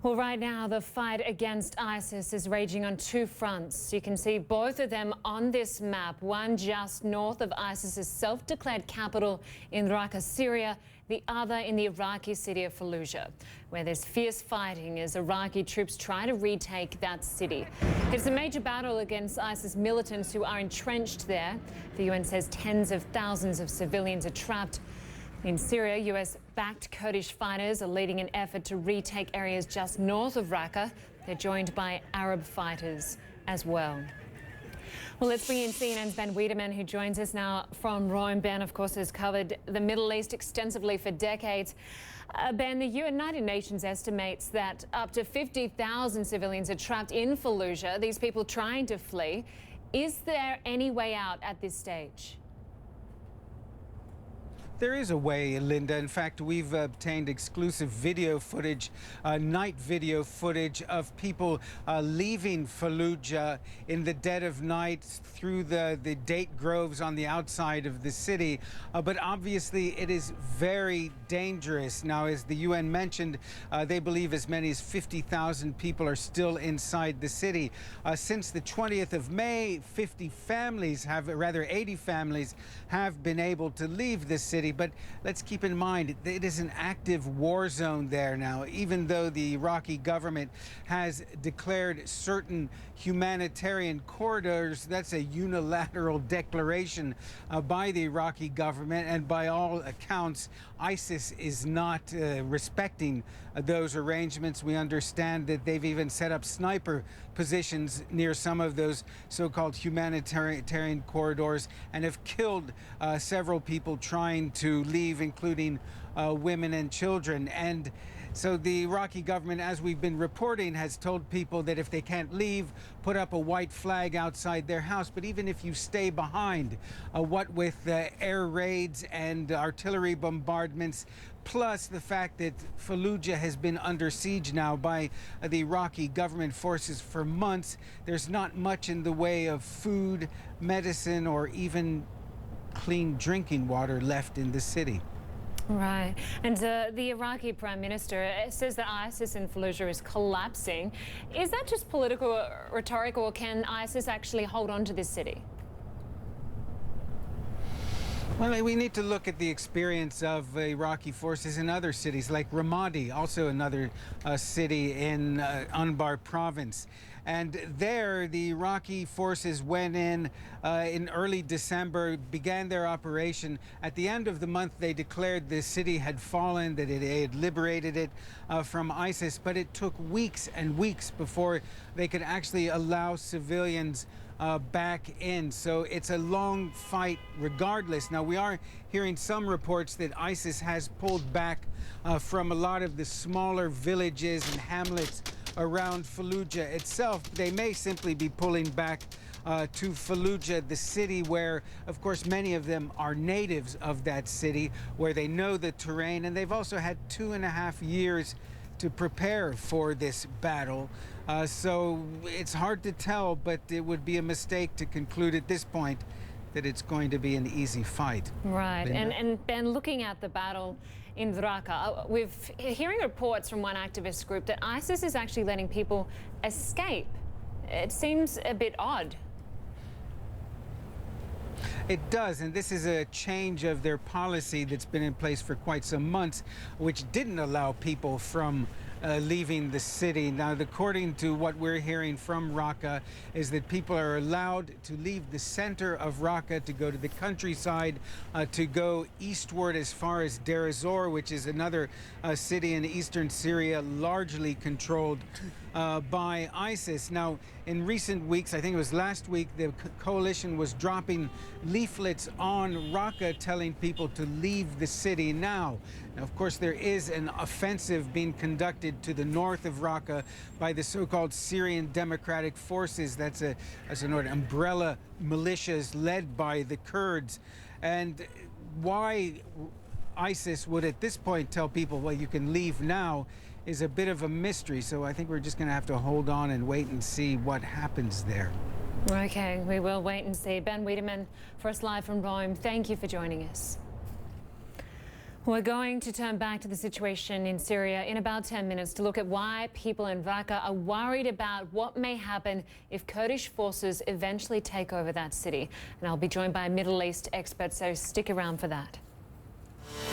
Well, right now, the fight against ISIS is raging on two fronts. You can see both of them on this map, one just north of ISIS's self-declared capital in Raqqa, Syria, the other in the Iraqi city of Fallujah, where there's fierce fighting as Iraqi troops try to retake that city. It's a major battle against ISIS militants who are entrenched there. The UN says tens of thousands of civilians are trapped. In Syria, US-backed Kurdish fighters are leading an effort to retake areas just north of Raqqa. They're joined by Arab fighters as well. Well, let's bring in CNN's Ben Wedeman, who joins us now from Rome. Ben, of course, has covered the Middle East extensively for decades. Ben, the United Nations estimates that up to 50,000 civilians are trapped in Fallujah, these people trying to flee. Is there any way out at this stage? There is a way, Lynda. In fact, we've obtained exclusive video footage, night video footage of people leaving Fallujah in the dead of night through the date groves on the outside of the city. But obviously, it is very dangerous. Now, as the UN mentioned, they believe as many as 50,000 people are still inside the city. Since the 20th of May, 80 families have been able to leave the city. But let's keep in mind, it is an active war zone there now. Even though the Iraqi government has declared certain humanitarian corridors, that's a unilateral declaration by the Iraqi government, and by all accounts, ISIS is not respecting those arrangements. We understand that they've even set up sniper positions near some of those so-called humanitarian corridors and have killed several people trying to leave, including women and children. And so the Iraqi government, as we've been reporting, has told people that if they can't leave, put up a white flag outside their house. But even if you stay behind, what with air raids and artillery bombardments, plus the fact that Fallujah has been under siege now by the Iraqi government forces for months, there's not much in the way of food, medicine, or even clean drinking water left in the city. Right. And the Iraqi Prime Minister says that ISIS in Fallujah is collapsing. Is that just political rhetoric, or can ISIS actually hold on to this city? Well, we need to look at the experience of Iraqi forces in other cities, like Ramadi, also another city in Anbar province. And there, the Iraqi forces went in early December, began their operation. At the end of the month, they declared the city had fallen, that they had liberated it from ISIS. But it took weeks and weeks before they could actually allow civilians back in. So it's a long fight regardless. Now, we are hearing some reports that ISIS has pulled back from a lot of the smaller villages and hamlets around Fallujah itself. They may simply be pulling back to Fallujah, the city where, of course, many of them are natives of that city, where they know the terrain, and they've also had 2.5 years to prepare for this battle. So it's hard to tell, but it would be a mistake to conclude at this point that it's going to be an easy fight. Right. And Ben, looking at the battle in Raqqa, we're hearing reports from one activist group that ISIS is actually letting people escape. It seems a bit odd. It does, and this is a change of their policy that's been in place for quite some months, which didn't allow people from leaving the city. Now, according to what we're hearing from Raqqa, is that people are allowed to leave the center of Raqqa to go to the countryside, to go eastward as far as Deir ez-Zor, which is another city in eastern Syria, largely controlled by ISIS. Now, in recent weeks, I think it was last week, the coalition was dropping leaflets on Raqqa telling people to leave the city now. Now, of course, there is an offensive being conducted to the north of Raqqa by the so-called Syrian Democratic Forces. That's an umbrella militias led by the Kurds. And why ISIS would at this point tell people, well, you can leave now, is a bit of a mystery. So I think we're just going to have to hold on and wait and see what happens there. Okay, we will wait and see. Ben Wedeman, for us live from Rome, thank you for joining us. We're going to turn back to the situation in Syria in about 10 minutes to look at why people in Raqqa are worried about what may happen if Kurdish forces eventually take over that city. And I'll be joined by a Middle East expert, so stick around for that.